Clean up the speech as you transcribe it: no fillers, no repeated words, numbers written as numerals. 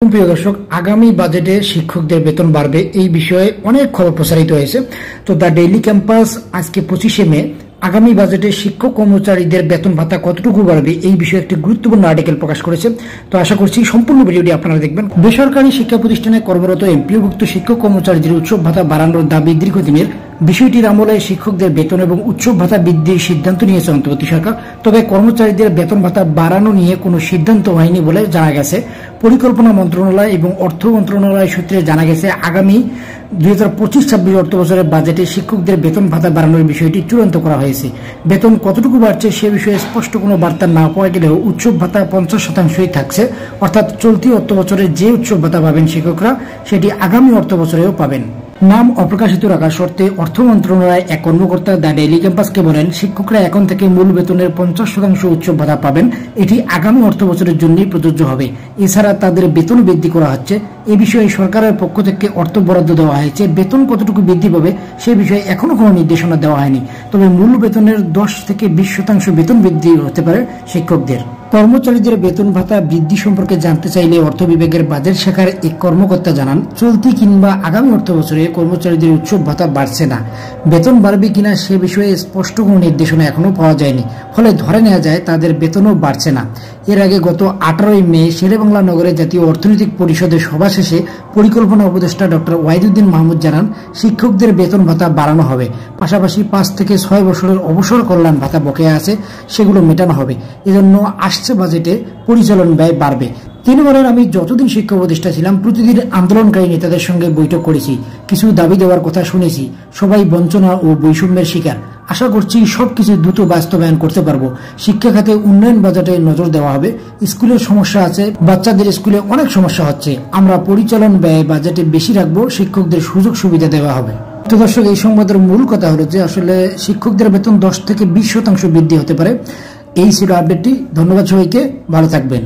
প্রিয় দর্শক, আগামী বাজেটে শিক্ষকদের বেতন বাড়বে এই বিষয়ে অনেক খবর প্রচারিত হয়েছে। তো দ্য ডেইলি ক্যাম্পাস আজকে 25শে মে আগামী বাজেটে শিক্ষক কর্মচারীদের বেতন ভাতা কতটুকু বাড়বে এই বিষয়ে একটি গুরুত্বপূর্ণ আর্টিকেল প্রকাশ করেছে। তো আশা করছি সম্পূর্ণ ভিডিওটি আপনারা দেখবেন। বেসরকারি শিক্ষা প্রতিষ্ঠানে কর্মরত এমপিওভুক্ত শিক্ষক কর্মচারীদের উৎসব ভাতা বাড়ানোর দাবি দীর্ঘদিনের। বিষয়টির আমলে শিক্ষকদের বেতন এবং উৎসব ভাতা বৃদ্ধির সিদ্ধান্ত নিয়েছে অন্তর্বর্তী সরকার। তবে কর্মচারীদের বেতন ভাতা বাড়ানো নিয়ে কোনো সিদ্ধান্ত হয়নি বলে জানা গেছে। পরিকল্পনা মন্ত্রণালয় এবং অর্থ মন্ত্রণালয় সূত্রে জানা গেছে, আগামী 2025-26 অর্থ বছরের বাজেটে শিক্ষকদের বেতন ভাতা বাড়ানোর বিষয়টি চূড়ান্ত করা হয়েছে। বেতন কতটুকু বাড়ছে সে বিষয়ে স্পষ্ট কোনো বার্তা না পাওয়া গেলেও উৎসব ভাতা 50%ই থাকছে। অর্থাৎ চলতি অর্থ বছরে যে উৎসব ভাতা পাবেন শিক্ষকরা, সেটি আগামী অর্থ বছরেও পাবেন। নাম অপ্রকাশিত রাখার শর্তে অর্থ মন্ত্রণালয়ের এক কর্মকর্তা দ্য ডেইলি ক্যাম্পাসকে বলেন, শিক্ষকরা এখন থেকে মূল বেতনের 50% উৎসব ভাতা পাবেন। এটি আগামী অর্থ বছরের জন্যই প্রযোজ্য হবে। এছাড়া তাদের বেতন বৃদ্ধি করা হচ্ছে। এ বিষয়ে সরকারের পক্ষ থেকে অর্থ বরাদ্দ দেওয়া হয়েছে। বেতন কতটুকু বৃদ্ধি পাবে সে বিষয়ে এখনো কোনো নির্দেশনা দেওয়া হয়নি। তবে মূল বেতনের 10 থেকে 20% বেতন বৃদ্ধি হতে পারে শিক্ষকদের। কর্মচারীদের বেতন ভাতা বৃদ্ধি সম্পর্কে জানতে চাইলে অর্থ বিভাগের বাজেট শাখার এক কর্মকর্তা জানান, চলতি কিংবা আগামী অর্থ বছরে কর্মচারীদের উৎসব ভাতা বাড়ছে না। বেতন বাড়বে কিনা সে বিষয়ে স্পষ্ট কোনো নির্দেশনা এখনো পাওয়া যায়নি। ফলে ধরে নেওয়া যায় তাদের বেতনও বাড়ছে না। এর আগে গত 18 মে শেরেবাংলা নগরে জাতীয় অর্থনৈতিক পরিষদের সভা শেষে পরিকল্পনা উপদেষ্টা ডক্টর ওয়াহিদুদ্দিন মাহমুদ জানান, শিক্ষকদের বেতন ভাতা বাড়ানো হবে। পাশাপাশি 5 থেকে 6 বছরের অবসর কল্যাণ ভাতা বকেয়া আছে, সেগুলো মেটানো হবে। এজন্য আসছে বাজেটে পরিচালন ব্যয় বাড়বে। 3 বারের আমি যতদিন শিক্ষা উপদেষ্টা ছিলাম প্রতিদিন আন্দোলনকারী নেতাদের সঙ্গে বৈঠক করেছি, কিছু দাবি দেওয়ার কথা শুনেছি। সবাই বঞ্চনা ও বৈষম্যের শিকার। আশা করছি সবকিছু দ্রুত বাস্তবায়ন করতে পারবো। শিক্ষা খাতে উন্নয়ন বাজেটে নজর দেওয়া হবে। স্কুলের সমস্যা আছে, বাচ্চাদের স্কুলে অনেক সমস্যা হচ্ছে। আমরা পরিচালন ব্যয় বাজেটে বেশি রাখবো, শিক্ষকদের সুযোগ সুবিধা দেওয়া হবে। তো দর্শক, এই সংবাদের মূল কথা হলো যে আসলে শিক্ষকদের বেতন 10 থেকে 20% বৃদ্ধি হতে পারে। এই ছিল আপডেটটি। ধন্যবাদ সবাইকে, ভালো থাকবেন।